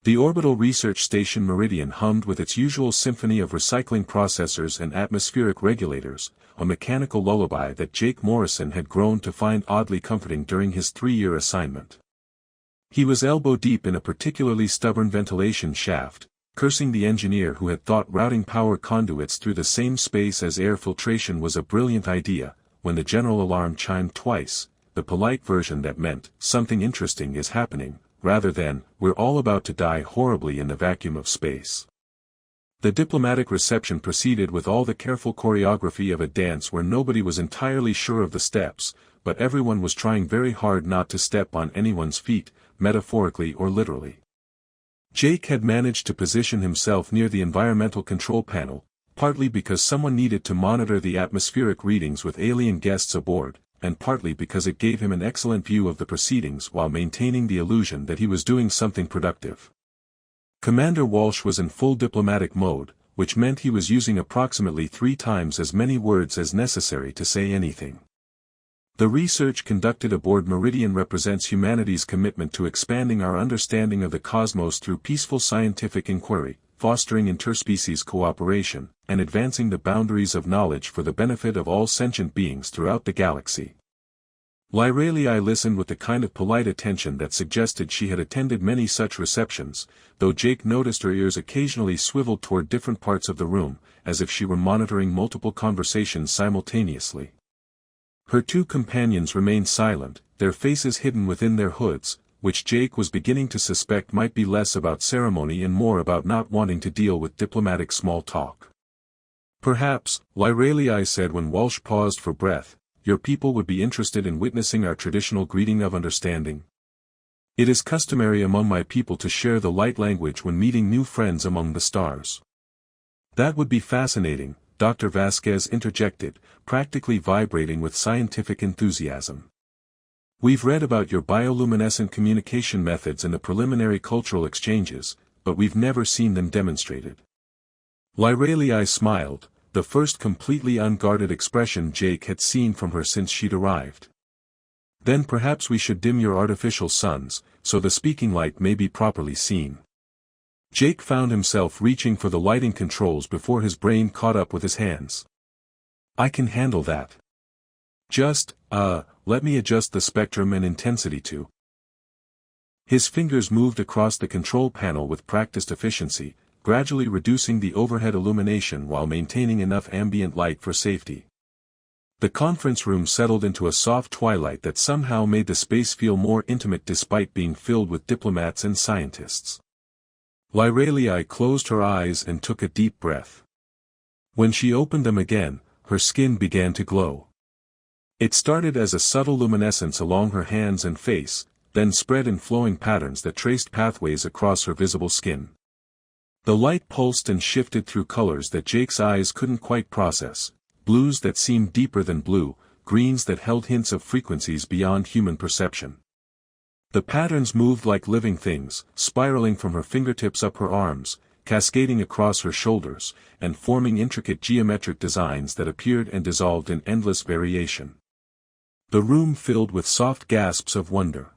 The orbital research station Meridian hummed with its usual symphony of recycling processors and atmospheric regulators, a mechanical lullaby that Jake Morrison had grown to find oddly comforting during his 3-year assignment. He was elbow-deep in a particularly stubborn ventilation shaft, cursing the engineer who had thought routing power conduits through the same space as air filtration was a brilliant idea, when the general alarm chimed twice, the polite version that meant, "Something interesting is happening," rather than, "We're all about to die horribly in the vacuum of space." The diplomatic reception proceeded with all the careful choreography of a dance where nobody was entirely sure of the steps, but everyone was trying very hard not to step on anyone's feet, metaphorically or literally. Jake had managed to position himself near the environmental control panel, partly because someone needed to monitor the atmospheric readings with alien guests aboard, and partly because it gave him an excellent view of the proceedings while maintaining the illusion that he was doing something productive. Commander Walsh was in full diplomatic mode, which meant he was using approximately 3 times as many words as necessary to say anything. The research conducted aboard Meridian represents humanity's commitment to expanding our understanding of the cosmos through peaceful scientific inquiry, fostering interspecies cooperation, and advancing the boundaries of knowledge for the benefit of all sentient beings throughout the galaxy. Lyralii listened with the kind of polite attention that suggested she had attended many such receptions, though Jake noticed her ears occasionally swiveled toward different parts of the room, as if she were monitoring multiple conversations simultaneously. Her 2 companions remained silent, their faces hidden within their hoods, which Jake was beginning to suspect might be less about ceremony and more about not wanting to deal with diplomatic small talk. "Perhaps," Lyralii said when Walsh paused for breath, "your people would be interested in witnessing our traditional greeting of understanding. It is customary among my people to share the light language when meeting new friends among the stars." "That would be fascinating," Dr. Vasquez interjected, practically vibrating with scientific enthusiasm. "We've read about your bioluminescent communication methods in the preliminary cultural exchanges, but we've never seen them demonstrated." Lyralii smiled, the first completely unguarded expression Jake had seen from her since she'd arrived. "Then perhaps we should dim your artificial suns, so the speaking light may be properly seen." Jake found himself reaching for the lighting controls before his brain caught up with his hands. "I can handle that. Just, let me adjust the spectrum and intensity to." His fingers moved across the control panel with practiced efficiency, gradually reducing the overhead illumination while maintaining enough ambient light for safety. The conference room settled into a soft twilight that somehow made the space feel more intimate despite being filled with diplomats and scientists. Lyralii closed her eyes and took a deep breath. When she opened them again, her skin began to glow. It started as a subtle luminescence along her hands and face, then spread in flowing patterns that traced pathways across her visible skin. The light pulsed and shifted through colors that Jake's eyes couldn't quite process, blues that seemed deeper than blue, greens that held hints of frequencies beyond human perception. The patterns moved like living things, spiraling from her fingertips up her arms, cascading across her shoulders, and forming intricate geometric designs that appeared and dissolved in endless variation. The room filled with soft gasps of wonder.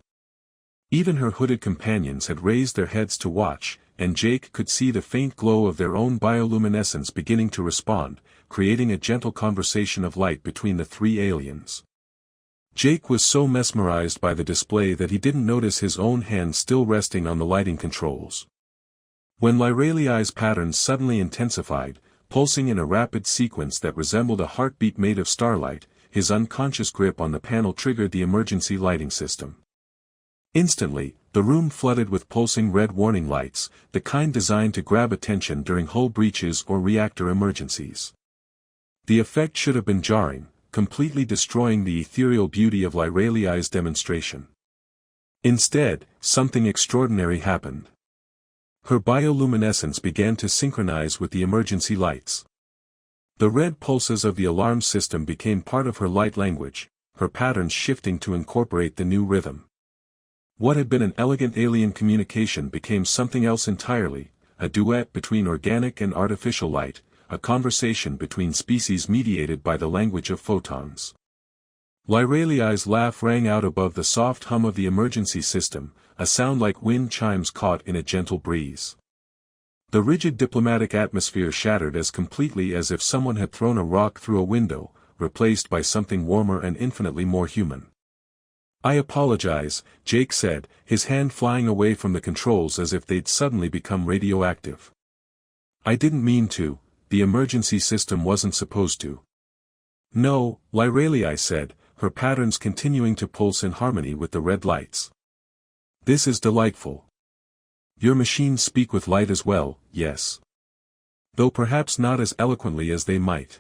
Even her hooded companions had raised their heads to watch, and Jake could see the faint glow of their own bioluminescence beginning to respond, creating a gentle conversation of light between the 3 aliens. Jake was so mesmerized by the display that he didn't notice his own hand still resting on the lighting controls. When Lyralii's patterns suddenly intensified, pulsing in a rapid sequence that resembled a heartbeat made of starlight, his unconscious grip on the panel triggered the emergency lighting system. Instantly, the room flooded with pulsing red warning lights, the kind designed to grab attention during hull breaches or reactor emergencies. The effect should have been jarring, completely destroying the ethereal beauty of Lyralii's demonstration. Instead, something extraordinary happened. Her bioluminescence began to synchronize with the emergency lights. The red pulses of the alarm system became part of her light language, her patterns shifting to incorporate the new rhythm. What had been an elegant alien communication became something else entirely, a duet between organic and artificial light, a conversation between species mediated by the language of photons. Lyraliai's laugh rang out above the soft hum of the emergency system, a sound like wind chimes caught in a gentle breeze. The rigid diplomatic atmosphere shattered as completely as if someone had thrown a rock through a window, replaced by something warmer and infinitely more human. "I apologize," Jake said, his hand flying away from the controls as if they'd suddenly become radioactive. "I didn't mean to, the emergency system wasn't supposed to." "No," Lyraliai said, her patterns continuing to pulse in harmony with the red lights. "This is delightful. Your machines speak with light as well, yes. Though perhaps not as eloquently as they might."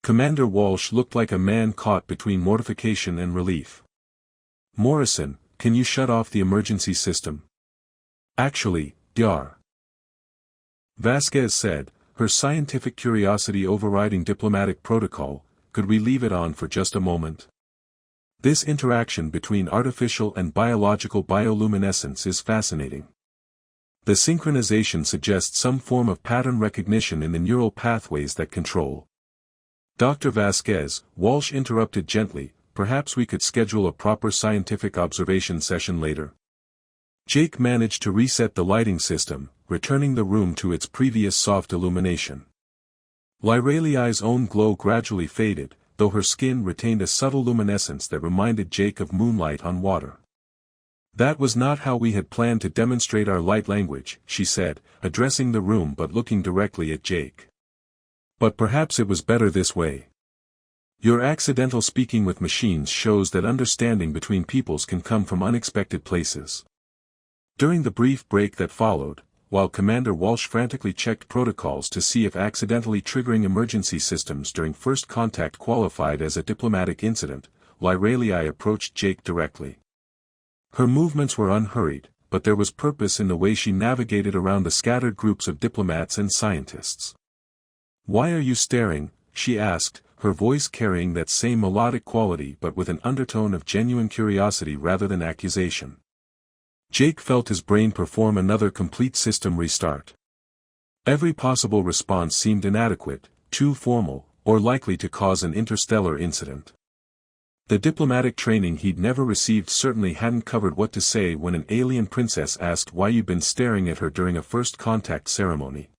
Commander Walsh looked like a man caught between mortification and relief. "Morrison, can you shut off the emergency system?" "Actually, Dr. Vasquez said, her scientific curiosity overriding diplomatic protocol, could we leave it on for just a moment? This interaction between artificial and biological bioluminescence is fascinating. The synchronization suggests some form of pattern recognition in the neural pathways that control. Dr. Vasquez, Walsh interrupted gently, perhaps we could schedule a proper scientific observation session later. Jake managed to reset the lighting system, returning the room to its previous soft illumination. Lyraliai's own glow gradually faded, though her skin retained a subtle luminescence that reminded Jake of moonlight on water. "That was not how we had planned to demonstrate our light language," she said, addressing the room but looking directly at Jake. "But perhaps it was better this way. Your accidental speaking with machines shows that understanding between peoples can come from unexpected places." During the brief break that followed, while Commander Walsh frantically checked protocols to see if accidentally triggering emergency systems during first contact qualified as a diplomatic incident, Lyraliai approached Jake directly. Her movements were unhurried, but there was purpose in the way she navigated around the scattered groups of diplomats and scientists. "Why are you staring?" she asked, her voice carrying that same melodic quality but with an undertone of genuine curiosity rather than accusation. Jake felt his brain perform another complete system restart. Every possible response seemed inadequate, too formal, or likely to cause an interstellar incident. The diplomatic training he'd never received certainly hadn't covered what to say when an alien princess asked why you'd been staring at her during a first contact ceremony.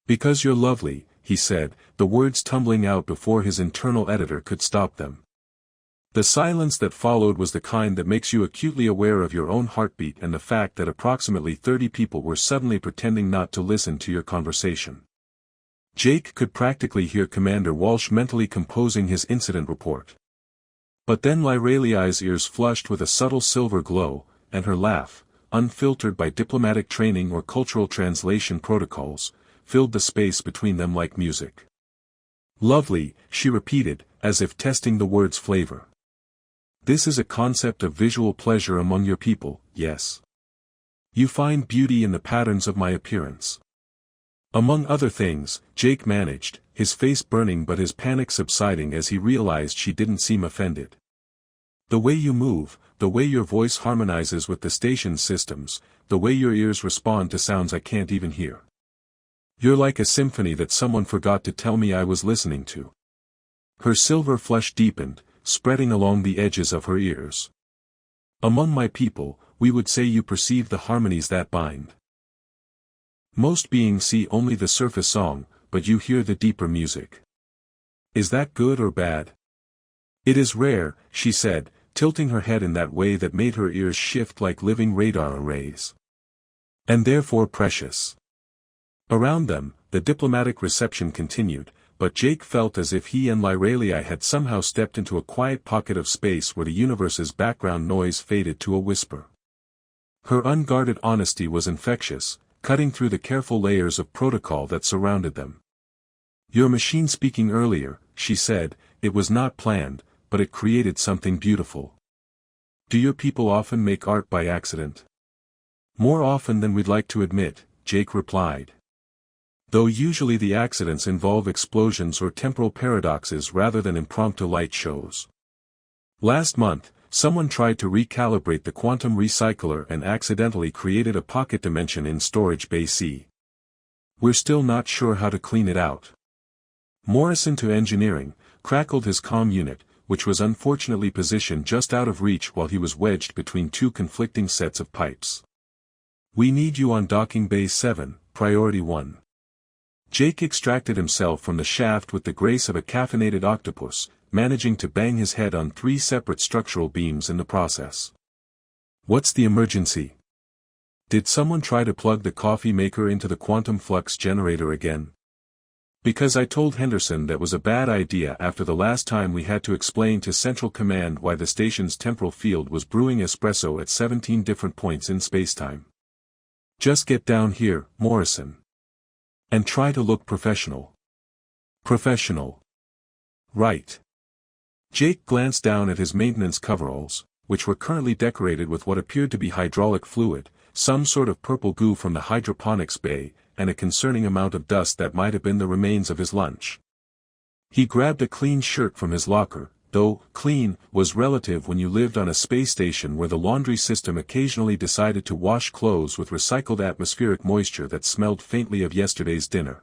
"Because you're lovely," he said, the words tumbling out before his internal editor could stop them. The silence that followed was the kind that makes you acutely aware of your own heartbeat and the fact that approximately 30 people were suddenly pretending not to listen to your conversation. Jake could practically hear Commander Walsh mentally composing his incident report. But then Lyraliai's ears flushed with a subtle silver glow, and her laugh, unfiltered by diplomatic training or cultural translation protocols, filled the space between them like music. "Lovely," she repeated, as if testing the word's flavor. "This is a concept of visual pleasure among your people, yes? You find beauty in the patterns of my appearance." Among other things, Jake managed, his face burning but his panic subsiding as he realized she didn't seem offended. "The way you move, the way your voice harmonizes with the station's systems, the way your ears respond to sounds I can't even hear. You're like a symphony that someone forgot to tell me I was listening to." Her silver flush deepened, spreading along the edges of her ears. "Among my people, we would say you perceive the harmonies that bind. Most beings see only the surface song, but you hear the deeper music. Is that good or bad?" "It is rare," she said, tilting her head in that way that made her ears shift like living radar arrays. "And therefore precious." Around them, the diplomatic reception continued, but Jake felt as if he and Lyraliai had somehow stepped into a quiet pocket of space where the universe's background noise faded to a whisper. Her unguarded honesty was infectious, cutting through the careful layers of protocol that surrounded them. "Your machine speaking earlier," she said, "it was not planned, but it created something beautiful. Do your people often make art by accident?" "More often than we'd like to admit," Jake replied. "Though usually the accidents involve explosions or temporal paradoxes rather than impromptu light shows. Last month, someone tried to recalibrate the quantum recycler and accidentally created a pocket dimension in storage bay C. We're still not sure how to clean it out." Morrison to engineering, crackled his comm unit, which was unfortunately positioned just out of reach while he was wedged between two conflicting sets of pipes. "We need you on docking bay 7, priority 1. Jake extracted himself from the shaft with the grace of a caffeinated octopus, managing to bang his head on 3 separate structural beams in the process. "What's the emergency? Did someone try to plug the coffee maker into the quantum flux generator again? Because I told Henderson that was a bad idea after the last time we had to explain to Central Command why the station's temporal field was brewing espresso at 17 different points in spacetime. Just get down here, Morrison. And try to look professional." "Professional. Right." Jake glanced down at his maintenance coveralls, which were currently decorated with what appeared to be hydraulic fluid, some sort of purple goo from the hydroponics bay, and a concerning amount of dust that might have been the remains of his lunch. He grabbed a clean shirt from his locker, though clean was relative when you lived on a space station where the laundry system occasionally decided to wash clothes with recycled atmospheric moisture that smelled faintly of yesterday's dinner.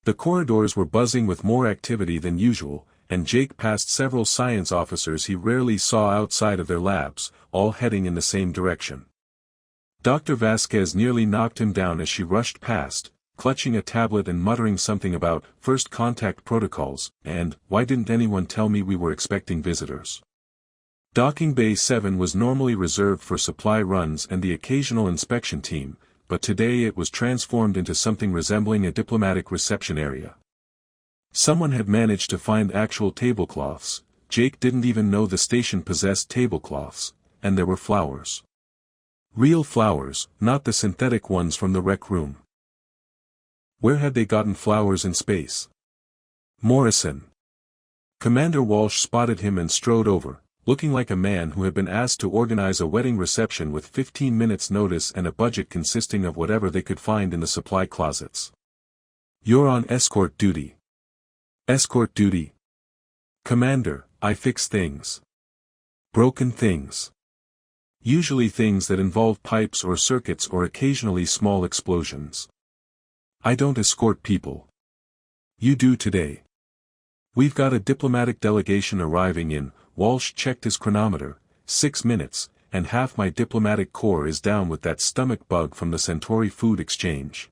The corridors were buzzing with more activity than usual, and Jake passed several science officers he rarely saw outside of their labs, all heading in the same direction. Dr. Vasquez nearly knocked him down as she rushed past, clutching a tablet and muttering something about first contact protocols, and why didn't anyone tell me we were expecting visitors. Docking Bay 7 was normally reserved for supply runs and the occasional inspection team, but today it was transformed into something resembling a diplomatic reception area. Someone had managed to find actual tablecloths. Jake didn't even know the station possessed tablecloths, and there were flowers. Real flowers, not the synthetic ones from the rec room. Where had they gotten flowers in space? Morrison. Commander Walsh spotted him and strode over, looking like a man who had been asked to organize a wedding reception with 15 minutes notice and a budget consisting of whatever they could find in the supply closets. "You're on escort duty." "Escort duty?" "Commander, I fix things. Broken things. Usually things that involve pipes or circuits or occasionally small explosions. I don't escort people. You do today. We've got a diplomatic delegation arriving in." Walsh checked his chronometer, 6 minutes, and half my diplomatic corps is down with that stomach bug from the Centauri food exchange.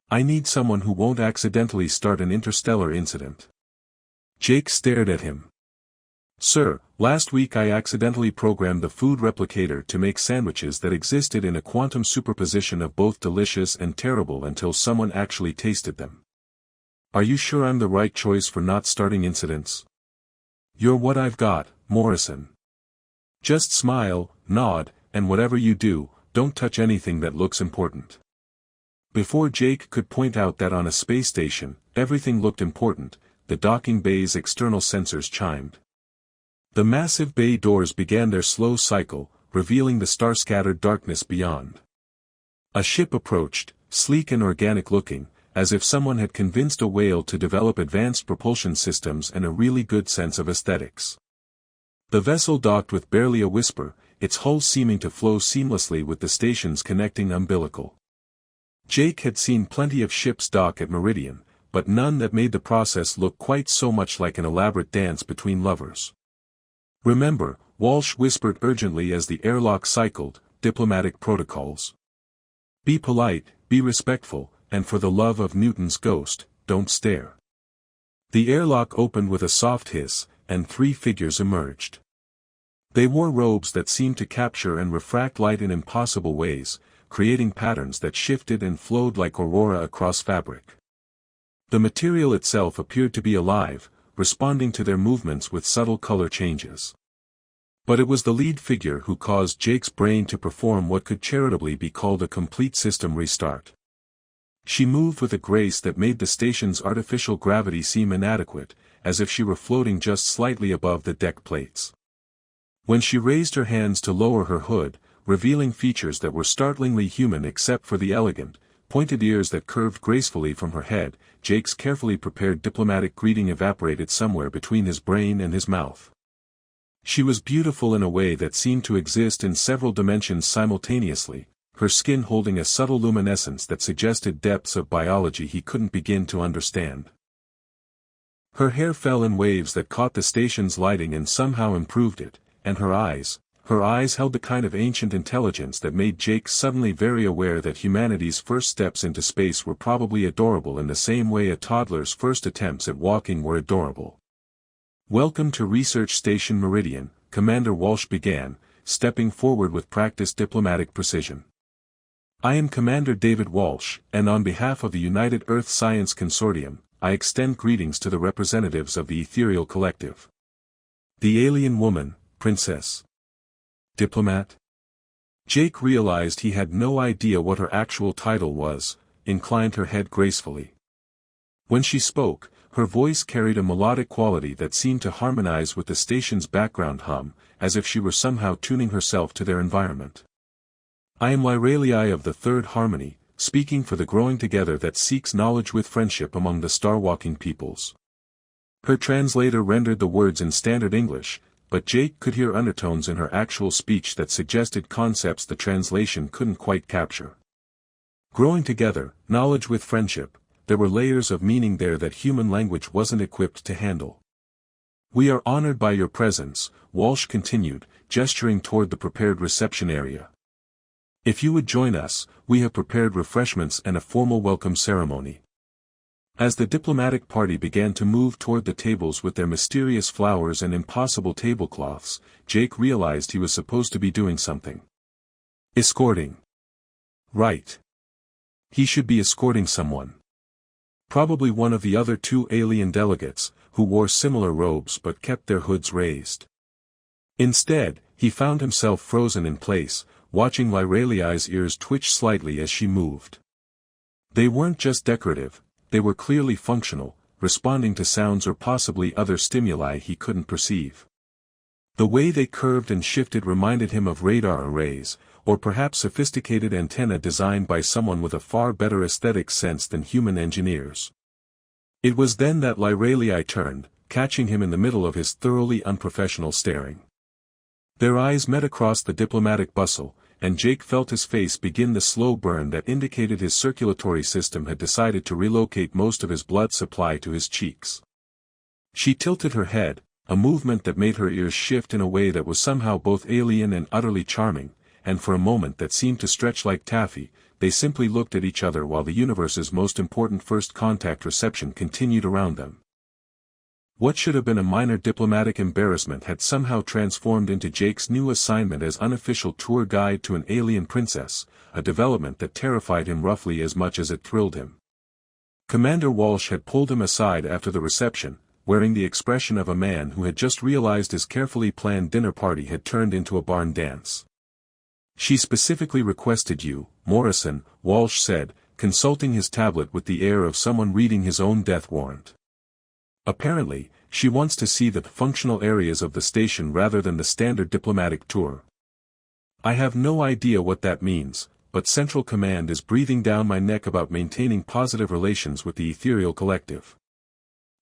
I need someone who won't accidentally start an interstellar incident. Jake stared at him. "Sir, last week I accidentally programmed the food replicator to make sandwiches that existed in a quantum superposition of both delicious and terrible until someone actually tasted them. Are you sure I'm the right choice for not starting incidents?" "You're what I've got, Morrison. Just smile, nod, and whatever you do, don't touch anything that looks important." Before Jake could point out that on a space station, everything looked important, the docking bay's external sensors chimed. The massive bay doors began their slow cycle, revealing the star-scattered darkness beyond. A ship approached, sleek and organic-looking, as if someone had convinced a whale to develop advanced propulsion systems and a really good sense of aesthetics. The vessel docked with barely a whisper, its hull seeming to flow seamlessly with the station's connecting umbilical. Jake had seen plenty of ships dock at Meridian, but none that made the process look quite so much like an elaborate dance between lovers. "Remember," Walsh whispered urgently as the airlock cycled, "diplomatic protocols. Be polite, be respectful, and for the love of Newton's ghost, don't stare." The airlock opened with a soft hiss, and 3 figures emerged. They wore robes that seemed to capture and refract light in impossible ways, creating patterns that shifted and flowed like aurora across fabric. The material itself appeared to be alive, responding to their movements with subtle color changes. But it was the lead figure who caused Jake's brain to perform what could charitably be called a complete system restart. She moved with a grace that made the station's artificial gravity seem inadequate, as if she were floating just slightly above the deck plates. When she raised her hands to lower her hood, revealing features that were startlingly human except for the elegant, pointed ears that curved gracefully from her head, Jake's carefully prepared diplomatic greeting evaporated somewhere between his brain and his mouth. She was beautiful in a way that seemed to exist in several dimensions simultaneously, her skin holding a subtle luminescence that suggested depths of biology he couldn't begin to understand. Her hair fell in waves that caught the station's lighting and somehow improved it, and her eyes held the kind of ancient intelligence that made Jake suddenly very aware that humanity's first steps into space were probably adorable in the same way a toddler's first attempts at walking were adorable. "Welcome to Research Station Meridian," Commander Walsh began, stepping forward with practiced diplomatic precision. "I am Commander David Walsh, and on behalf of the United Earth Science Consortium, I extend greetings to the representatives of the Ethereal Collective." The alien woman, Princess. Diplomat? Jake realized he had no idea what her actual title was, inclined her head gracefully. When she spoke, her voice carried a melodic quality that seemed to harmonize with the station's background hum, as if she were somehow tuning herself to their environment. "I am Lyralii of the Third Harmony, speaking for the growing together that seeks knowledge with friendship among the star-walking peoples." Her translator rendered the words in standard English, but Jake could hear undertones in her actual speech that suggested concepts the translation couldn't quite capture. Growing together, knowledge with friendship, there were layers of meaning there that human language wasn't equipped to handle. "We are honored by your presence," Walsh continued, gesturing toward the prepared reception area. "If you would join us, we have prepared refreshments and a formal welcome ceremony." As the diplomatic party began to move toward the tables with their mysterious flowers and impossible tablecloths, Jake realized he was supposed to be doing something. Escorting. Right. He should be escorting someone. Probably one of the other two alien delegates, who wore similar robes but kept their hoods raised. Instead, he found himself frozen in place, watching Lyralii's ears twitch slightly as she moved. They weren't just decorative, they were clearly functional, responding to sounds or possibly other stimuli he couldn't perceive. The way they curved and shifted reminded him of radar arrays, or perhaps sophisticated antennae designed by someone with a far better aesthetic sense than human engineers. It was then that Lyralii turned, catching him in the middle of his thoroughly unprofessional staring. Their eyes met across the diplomatic bustle, and Jake felt his face begin the slow burn that indicated his circulatory system had decided to relocate most of his blood supply to his cheeks. She tilted her head, a movement that made her ears shift in a way that was somehow both alien and utterly charming, and for a moment that seemed to stretch like taffy, they simply looked at each other while the universe's most important first contact reception continued around them. What should have been a minor diplomatic embarrassment had somehow transformed into Jake's new assignment as unofficial tour guide to an alien princess, a development that terrified him roughly as much as it thrilled him. Commander Walsh had pulled him aside after the reception, wearing the expression of a man who had just realized his carefully planned dinner party had turned into a barn dance. "She specifically requested you, Morrison," Walsh said, consulting his tablet with the air of someone reading his own death warrant. "Apparently, she wants to see the functional areas of the station rather than the standard diplomatic tour. I have no idea what that means, but Central Command is breathing down my neck about maintaining positive relations with the Ethereal Collective.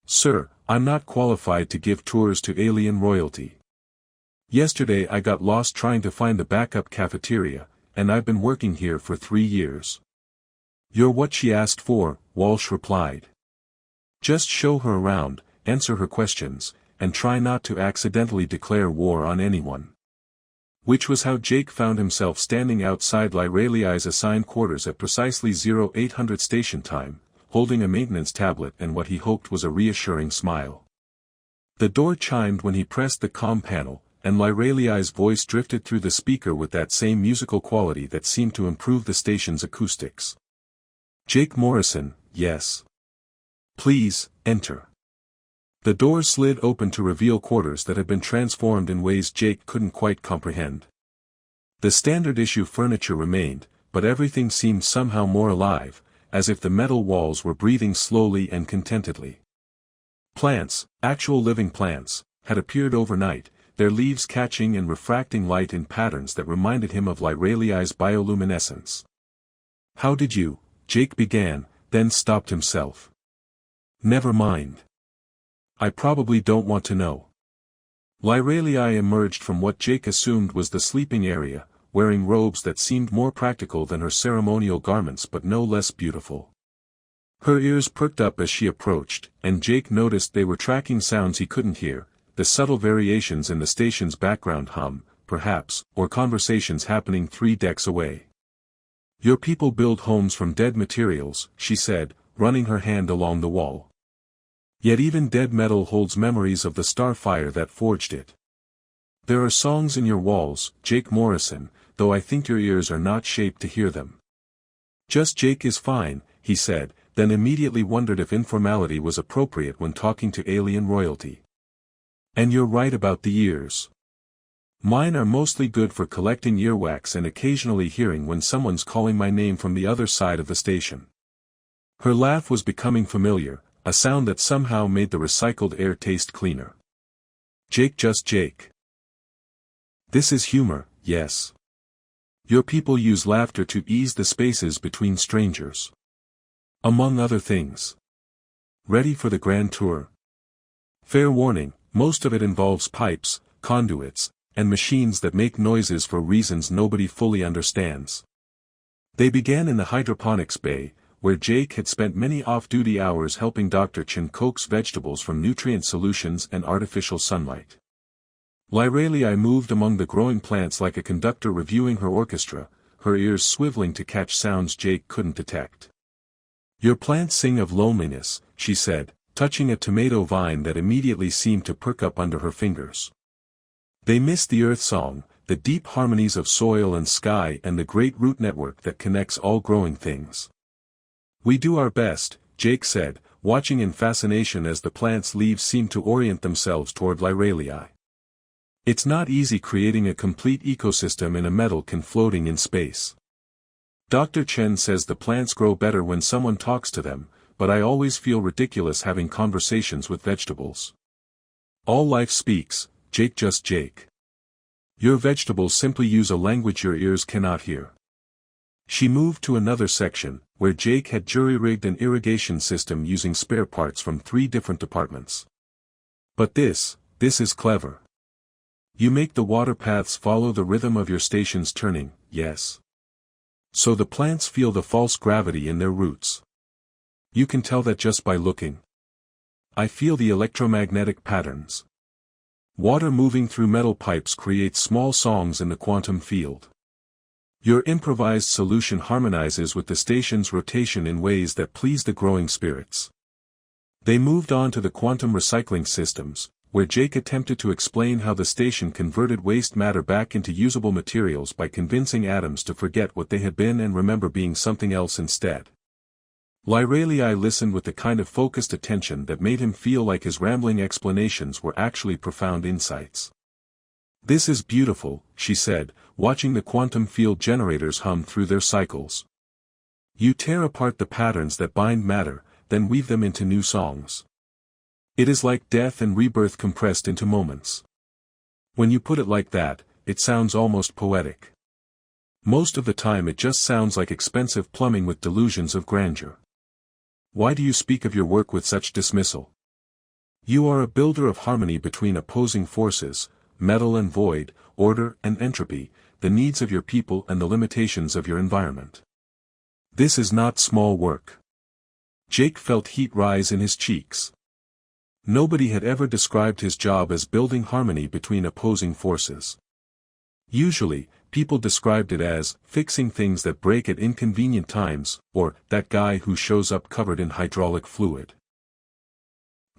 Sir, I'm not qualified to give tours to alien royalty. Yesterday I got lost trying to find the backup cafeteria, and I've been working here for 3 years. You're what she asked for," Walsh replied. "Just show her around, answer her questions, and try not to accidentally declare war on anyone." Which was how Jake found himself standing outside Lyralii's assigned quarters at precisely 0800 station time, holding a maintenance tablet and what he hoped was a reassuring smile. The door chimed when he pressed the comm panel, and Lyralii's voice drifted through the speaker with that same musical quality that seemed to improve the station's acoustics. "Jake Morrison, yes. Please, enter." The door slid open to reveal quarters that had been transformed in ways Jake couldn't quite comprehend. The standard issue furniture remained, but everything seemed somehow more alive, as if the metal walls were breathing slowly and contentedly. Plants, actual living plants, had appeared overnight, their leaves catching and refracting light in patterns that reminded him of Lyralii's bioluminescence. "How did you?" Jake began, then stopped himself. "Never mind. I probably don't want to know." Lyralii emerged from what Jake assumed was the sleeping area, wearing robes that seemed more practical than her ceremonial garments but no less beautiful. Her ears perked up as she approached, and Jake noticed they were tracking sounds he couldn't hear, the subtle variations in the station's background hum, perhaps, or conversations happening 3 decks away. "Your people build homes from dead materials," she said, running her hand along the wall. "Yet even dead metal holds memories of the star fire that forged it. There are songs in your walls, Jake Morrison, though I think your ears are not shaped to hear them." "Just Jake is fine," he said, then immediately wondered if informality was appropriate when talking to alien royalty. "And you're right about the ears. Mine are mostly good for collecting earwax and occasionally hearing when someone's calling my name from the other side of the station." Her laugh was becoming familiar, a sound that somehow made the recycled air taste cleaner. "Jake, just Jake. This is humor, yes. Your people use laughter to ease the spaces between strangers. Among other things. Ready for the grand tour? Fair warning, most of it involves pipes, conduits, and machines that make noises for reasons nobody fully understands." They began in the hydroponics bay, where Jake had spent many off-duty hours helping Dr. Chen coax vegetables from nutrient solutions and artificial sunlight. Lyralii moved among the growing plants like a conductor reviewing her orchestra, her ears swiveling to catch sounds Jake couldn't detect. "Your plants sing of loneliness," she said, touching a tomato vine that immediately seemed to perk up under her fingers. "They miss the earth song, the deep harmonies of soil and sky and the great root network that connects all growing things." "We do our best," Jake said, watching in fascination as the plant's leaves seemed to orient themselves toward Lyralii. "It's not easy creating a complete ecosystem in a metal can floating in space. Dr. Chen says the plants grow better when someone talks to them, but I always feel ridiculous having conversations with vegetables. All life speaks, Jake, just Jake. Your vegetables simply use a language your ears cannot hear." She moved to another section, where Jake had jury-rigged an irrigation system using spare parts from 3 different departments. "But this is clever. You make the water paths follow the rhythm of your station's turning, yes? So the plants feel the false gravity in their roots. You can tell that just by looking. I feel the electromagnetic patterns. Water moving through metal pipes creates small songs in the quantum field. Your improvised solution harmonizes with the station's rotation in ways that please the growing spirits." They moved on to the quantum recycling systems, where Jake attempted to explain how the station converted waste matter back into usable materials by convincing atoms to forget what they had been and remember being something else instead. Lyralii listened with the kind of focused attention that made him feel like his rambling explanations were actually profound insights. "This is beautiful," she said, watching the quantum field generators hum through their cycles. "You tear apart the patterns that bind matter, then weave them into new songs. It is like death and rebirth compressed into moments. When you put it like that, it sounds almost poetic. Most of the time it just sounds like expensive plumbing with delusions of grandeur. Why do you speak of your work with such dismissal? You are a builder of harmony between opposing forces, metal and void, order and entropy, the needs of your people and the limitations of your environment. This is not small work." Jake felt heat rise in his cheeks. Nobody had ever described his job as building harmony between opposing forces. Usually, people described it as fixing things that break at inconvenient times, or that guy who shows up covered in hydraulic fluid.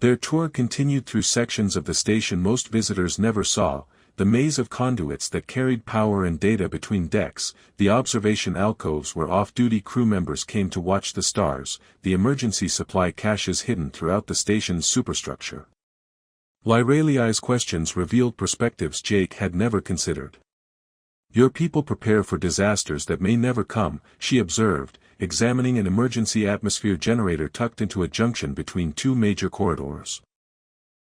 Their tour continued through sections of the station most visitors never saw, the maze of conduits that carried power and data between decks, the observation alcoves where off-duty crew members came to watch the stars, the emergency supply caches hidden throughout the station's superstructure. Lyralii's questions revealed perspectives Jake had never considered. "Your people prepare for disasters that may never come," she observed, examining an emergency atmosphere generator tucked into a junction between 2 major corridors.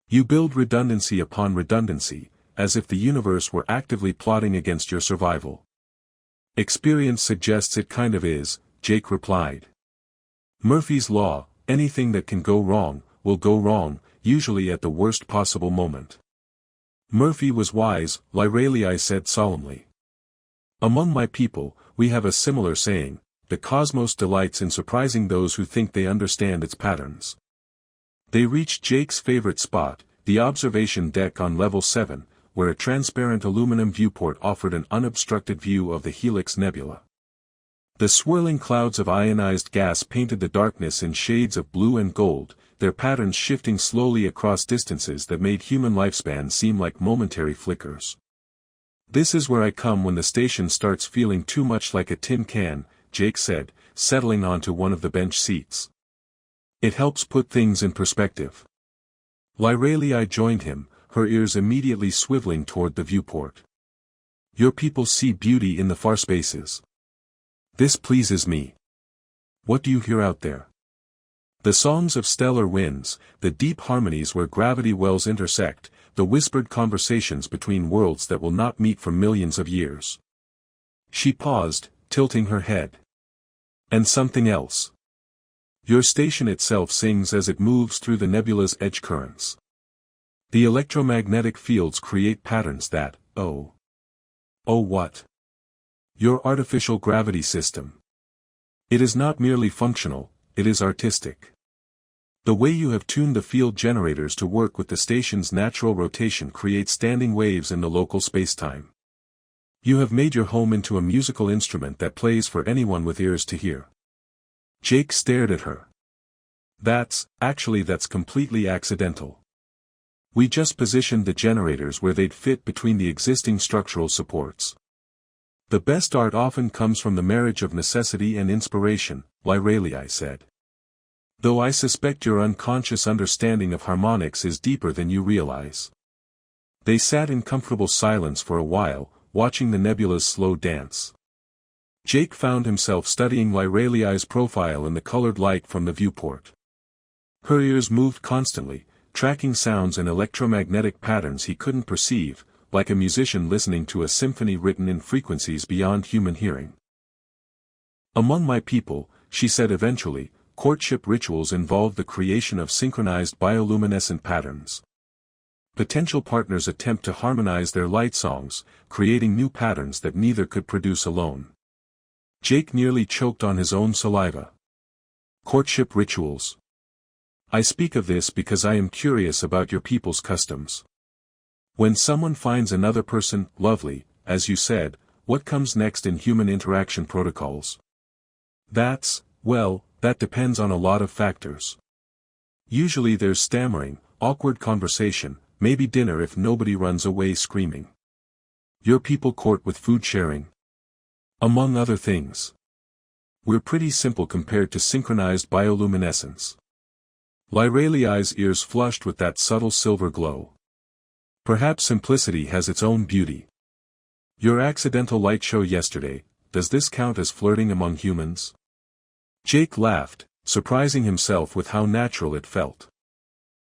"You build redundancy upon redundancy, as if the universe were actively plotting against your survival." "Experience suggests it kind of is," Jake replied. "Murphy's Law, anything that can go wrong, will go wrong, usually at the worst possible moment." "Murphy was wise," Lyralii said solemnly. "Among my people, we have a similar saying, the cosmos delights in surprising those who think they understand its patterns. They reached Jake's favorite spot, the observation deck on level 7, where a transparent aluminum viewport offered an unobstructed view of the Helix Nebula. The swirling clouds of ionized gas painted the darkness in shades of blue and gold, their patterns shifting slowly across distances that made human lifespan seem like momentary flickers. "This is where I come when the station starts feeling too much like a tin can," Jake said, settling onto one of the bench seats. "It helps put things in perspective." Lyralei joined him, her ears immediately swiveling toward the viewport. "Your people see beauty in the far spaces. This pleases me. What do you hear out there?" The songs of stellar winds, the deep harmonies where gravity wells intersect, the whispered conversations between worlds that will not meet for millions of years. She paused, tilting her head. "And something else. Your station itself sings as it moves through the nebula's edge currents. The electromagnetic fields create patterns that, oh what? Your artificial gravity system. It is not merely functional, it is artistic. The way you have tuned the field generators to work with the station's natural rotation creates standing waves in the local spacetime. You have made your home into a musical instrument that plays for anyone with ears to hear." Jake stared at her. That's completely accidental. We just positioned the generators where they'd fit between the existing structural supports. The best art often comes from the marriage of necessity and inspiration," Lyralei said. "Though I suspect your unconscious understanding of harmonics is deeper than you realize." They sat in comfortable silence for a while, watching the nebula's slow dance. Jake found himself studying Lyralei's profile in the colored light from the viewport. Her ears moved constantly, tracking sounds and electromagnetic patterns he couldn't perceive, like a musician listening to a symphony written in frequencies beyond human hearing. "Among my people," she said eventually, "courtship rituals involve the creation of synchronized bioluminescent patterns. Potential partners attempt to harmonize their light songs, creating new patterns that neither could produce alone." Jake nearly choked on his own saliva. "Courtship rituals. I speak of this because I am curious about your people's customs. When someone finds another person lovely, as you said, what comes next in human interaction protocols?" That depends on a lot of factors. Usually there's stammering, awkward conversation, maybe dinner if nobody runs away screaming. Your people court with food sharing. Among other things. We're pretty simple compared to synchronized bioluminescence. Lyralei's ears flushed with that subtle silver glow. Perhaps simplicity has its own beauty. Your accidental light show yesterday, does this count as flirting among humans? Jake laughed, surprising himself with how natural it felt.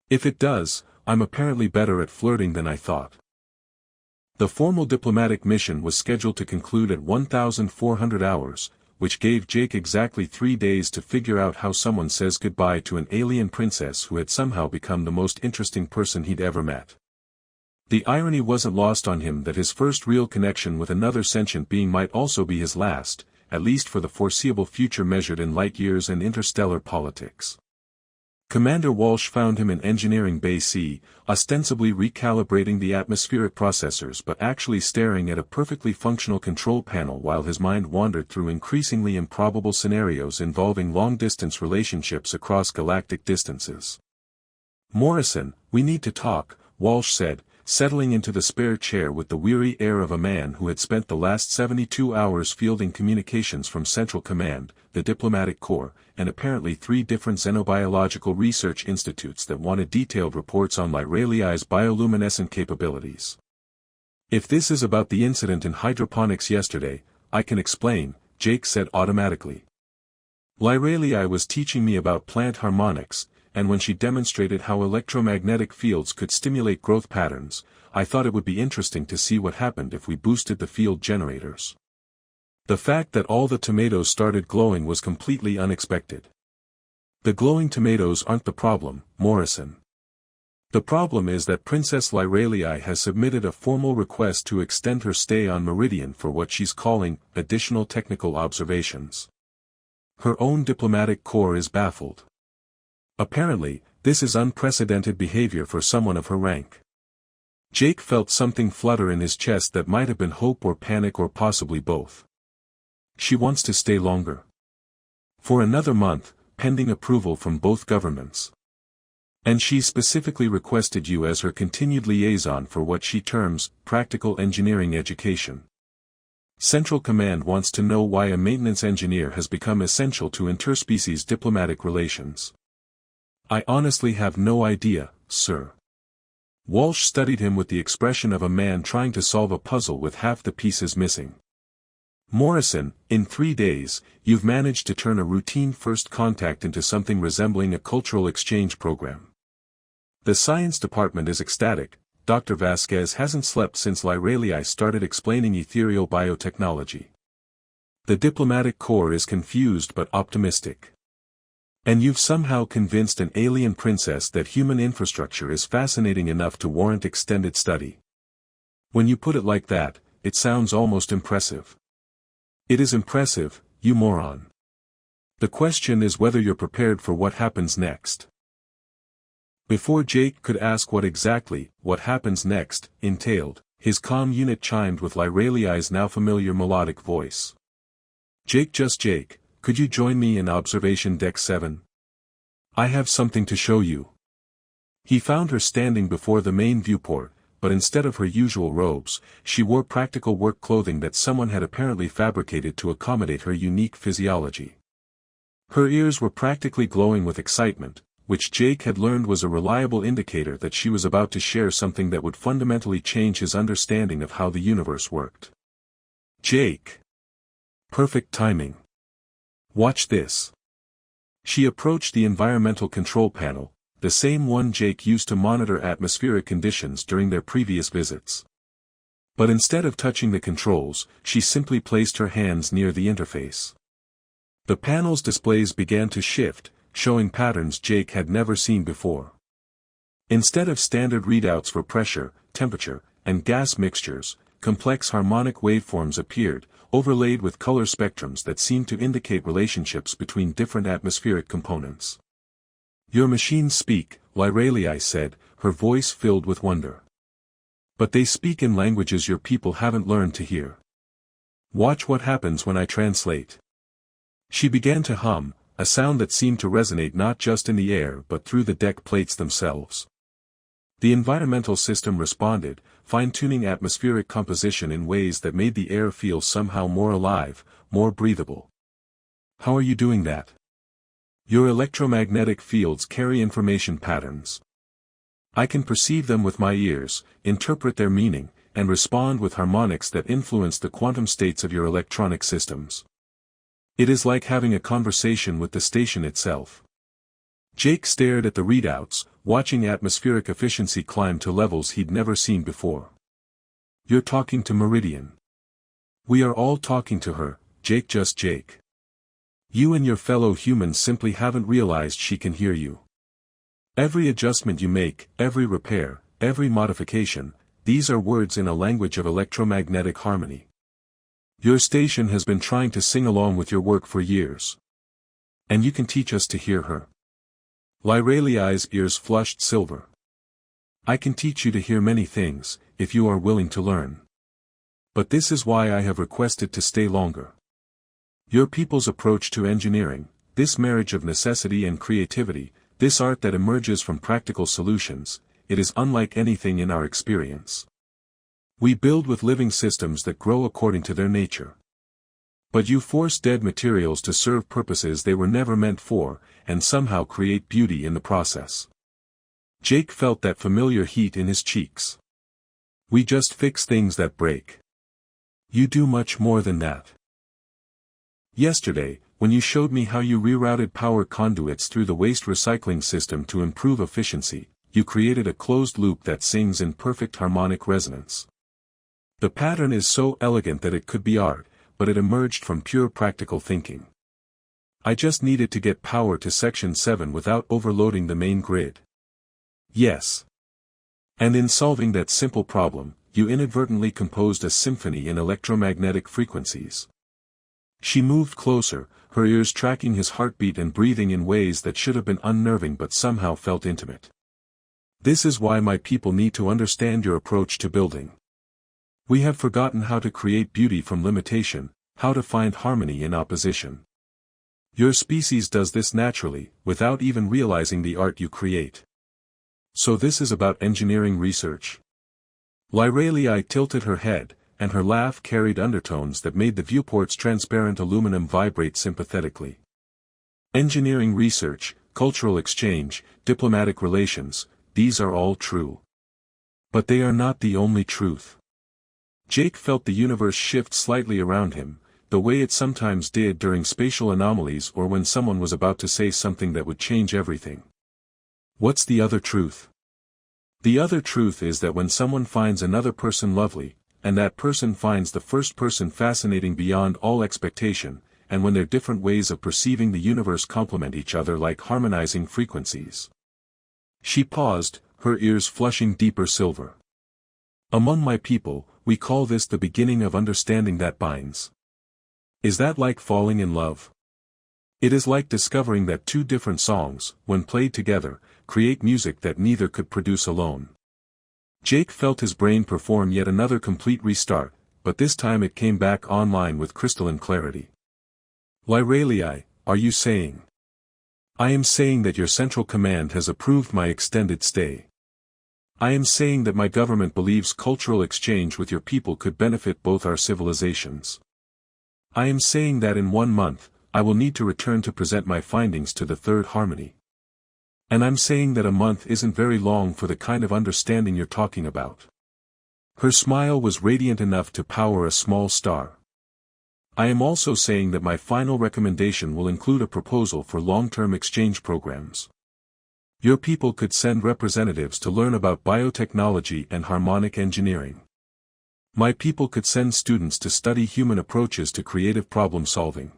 If it does, I'm apparently better at flirting than I thought. The formal diplomatic mission was scheduled to conclude at 1,400 hours, which gave Jake exactly 3 days to figure out how someone says goodbye to an alien princess who had somehow become the most interesting person he'd ever met. The irony wasn't lost on him that his first real connection with another sentient being might also be his last, at least for the foreseeable future measured in light years and interstellar politics. Commander Walsh found him in Engineering Bay C, ostensibly recalibrating the atmospheric processors but actually staring at a perfectly functional control panel while his mind wandered through increasingly improbable scenarios involving long-distance relationships across galactic distances. "Morrison, we need to talk," Walsh said, settling into the spare chair with the weary air of a man who had spent the last 72 hours fielding communications from Central Command, the Diplomatic Corps, and apparently 3 different xenobiological research institutes that wanted detailed reports on Lyralei's bioluminescent capabilities. "If this is about the incident in hydroponics yesterday, I can explain," Jake said automatically. "Lyralei was teaching me about plant harmonics, and when she demonstrated how electromagnetic fields could stimulate growth patterns, I thought it would be interesting to see what happened if we boosted the field generators." The fact that all the tomatoes started glowing was completely unexpected. "The glowing tomatoes aren't the problem, Morrison. The problem is that Princess Lyralei has submitted a formal request to extend her stay on Meridian for what she's calling additional technical observations. Her own diplomatic corps is baffled. Apparently, this is unprecedented behavior for someone of her rank. Jake felt something flutter in his chest that might have been hope or panic or possibly both. She wants to stay longer. For another month, pending approval from both governments. And she specifically requested you as her continued liaison for what she terms, practical engineering education. Central Command wants to know why a maintenance engineer has become essential to interspecies diplomatic relations. I honestly have no idea, sir. Walsh studied him with the expression of a man trying to solve a puzzle with half the pieces missing. Morrison, in 3 days, you've managed to turn a routine first contact into something resembling a cultural exchange program. The science department is ecstatic. Dr. Vasquez hasn't slept since Lyralii started explaining ethereal biotechnology. The diplomatic corps is confused but optimistic. And you've somehow convinced an alien princess that human infrastructure is fascinating enough to warrant extended study. When you put it like that, it sounds almost impressive. It is impressive, you moron. The question is whether you're prepared for what happens next. Before Jake could ask what happens next, entailed, his comm unit chimed with Lyralii's now familiar melodic voice. Jake, could you join me in Observation Deck 7? I have something to show you. He found her standing before the main viewport, but instead of her usual robes, she wore practical work clothing that someone had apparently fabricated to accommodate her unique physiology. Her ears were practically glowing with excitement, which Jake had learned was a reliable indicator that she was about to share something that would fundamentally change his understanding of how the universe worked. Jake. Perfect timing. Watch this. She approached the environmental control panel, the same one Jake used to monitor atmospheric conditions during their previous visits. But instead of touching the controls, she simply placed her hands near the interface. The panel's displays began to shift, showing patterns Jake had never seen before. Instead of standard readouts for pressure, temperature, and gas mixtures, complex harmonic waveforms appeared, overlaid with color spectrums that seemed to indicate relationships between different atmospheric components. Your machines speak, Lyralii said, her voice filled with wonder. But they speak in languages your people haven't learned to hear. Watch what happens when I translate. She began to hum, a sound that seemed to resonate not just in the air but through the deck plates themselves. The environmental system responded, fine-tuning atmospheric composition in ways that made the air feel somehow more alive, more breathable. How are you doing that? Your electromagnetic fields carry information patterns. I can perceive them with my ears, interpret their meaning, and respond with harmonics that influence the quantum states of your electronic systems. It is like having a conversation with the station itself. Jake stared at the readouts, watching atmospheric efficiency climb to levels he'd never seen before. You're talking to Meridian. We are all talking to her, Jake. You and your fellow humans simply haven't realized she can hear you. Every adjustment you make, every repair, every modification, these are words in a language of electromagnetic harmony. Your station has been trying to sing along with your work for years. And you can teach us to hear her. Lyralii's ears flushed silver. I can teach you to hear many things, if you are willing to learn. But this is why I have requested to stay longer. Your people's approach to engineering, this marriage of necessity and creativity, this art that emerges from practical solutions, it is unlike anything in our experience. We build with living systems that grow according to their nature. But you force dead materials to serve purposes they were never meant for, and somehow create beauty in the process. Jake felt that familiar heat in his cheeks. We just fix things that break. You do much more than that. Yesterday, when you showed me how you rerouted power conduits through the waste recycling system to improve efficiency, you created a closed loop that sings in perfect harmonic resonance. The pattern is so elegant that it could be art, but it emerged from pure practical thinking. I just needed to get power to Section 7 without overloading the main grid. Yes. And in solving that simple problem, you inadvertently composed a symphony in electromagnetic frequencies. She moved closer, her ears tracking his heartbeat and breathing in ways that should have been unnerving but somehow felt intimate. This is why my people need to understand your approach to building. We have forgotten how to create beauty from limitation, how to find harmony in opposition. Your species does this naturally, without even realizing the art you create. So this is about engineering research? Lyralii tilted her head, and her laugh carried undertones that made the viewport's transparent aluminum vibrate sympathetically. Engineering research, cultural exchange, diplomatic relations, these are all true. But they are not the only truth. Jake felt the universe shift slightly around him, the way it sometimes did during spatial anomalies or when someone was about to say something that would change everything. What's the other truth? The other truth is that when someone finds another person lovely, and that person finds the first person fascinating beyond all expectation, and when their different ways of perceiving the universe complement each other like harmonizing frequencies. She paused, her ears flushing deeper silver. Among my people, we call this the beginning of understanding that binds. Is that like falling in love? It is like discovering that two different songs, when played together, create music that neither could produce alone. Jake felt his brain perform yet another complete restart, but this time it came back online with crystalline clarity. Lyralii, are you saying? I am saying that your central command has approved my extended stay. I am saying that my government believes cultural exchange with your people could benefit both our civilizations. I am saying that in 1 month, I will need to return to present my findings to the Third Harmony. And I'm saying that a month isn't very long for the kind of understanding you're talking about. Her smile was radiant enough to power a small star. I am also saying that my final recommendation will include a proposal for long-term exchange programs. Your people could send representatives to learn about biotechnology and harmonic engineering. My people could send students to study human approaches to creative problem solving.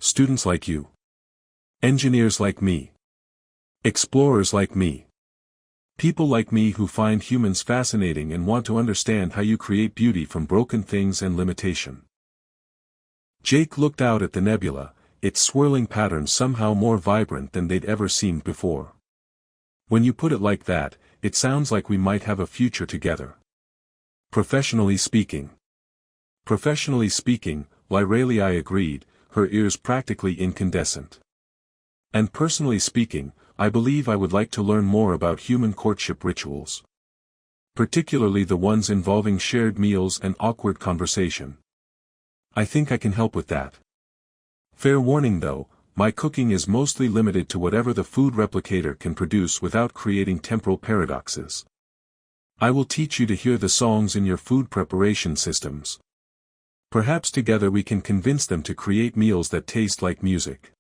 Students like you. Engineers like me. Explorers like me. People like me who find humans fascinating and want to understand how you create beauty from broken things and limitation. Jake looked out at the nebula, its swirling patterns somehow more vibrant than they'd ever seen before. When you put it like that, it sounds like we might have a future together. Professionally speaking. Professionally speaking, Lyralii agreed, her ears practically incandescent. And personally speaking, I believe I would like to learn more about human courtship rituals. Particularly the ones involving shared meals and awkward conversation. I think I can help with that. Fair warning though, my cooking is mostly limited to whatever the food replicator can produce without creating temporal paradoxes. I will teach you to hear the songs in your food preparation systems. Perhaps together we can convince them to create meals that taste like music.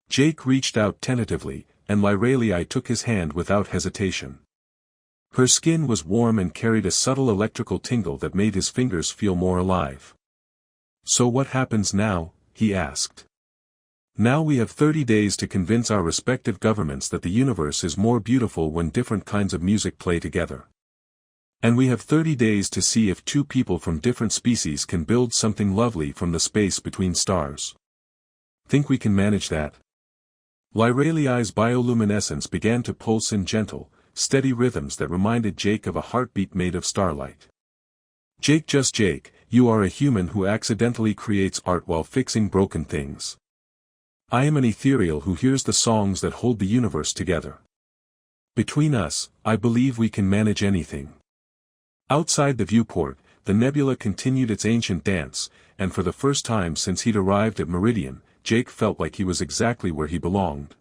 Jake reached out tentatively, and Lyralii took his hand without hesitation. Her skin was warm and carried a subtle electrical tingle that made his fingers feel more alive. So what happens now? He asked. Now we have 30 days to convince our respective governments that the universe is more beautiful when different kinds of music play together. And we have 30 days to see if two people from different species can build something lovely from the space between stars. Think we can manage that? Lyralii's bioluminescence began to pulse in gentle, steady rhythms that reminded Jake of a heartbeat made of starlight. Jake, just Jake, you are a human who accidentally creates art while fixing broken things. I am an ethereal who hears the songs that hold the universe together. Between us, I believe we can manage anything. Outside the viewport, the nebula continued its ancient dance, and for the first time since he'd arrived at Meridian, Jake felt like he was exactly where he belonged.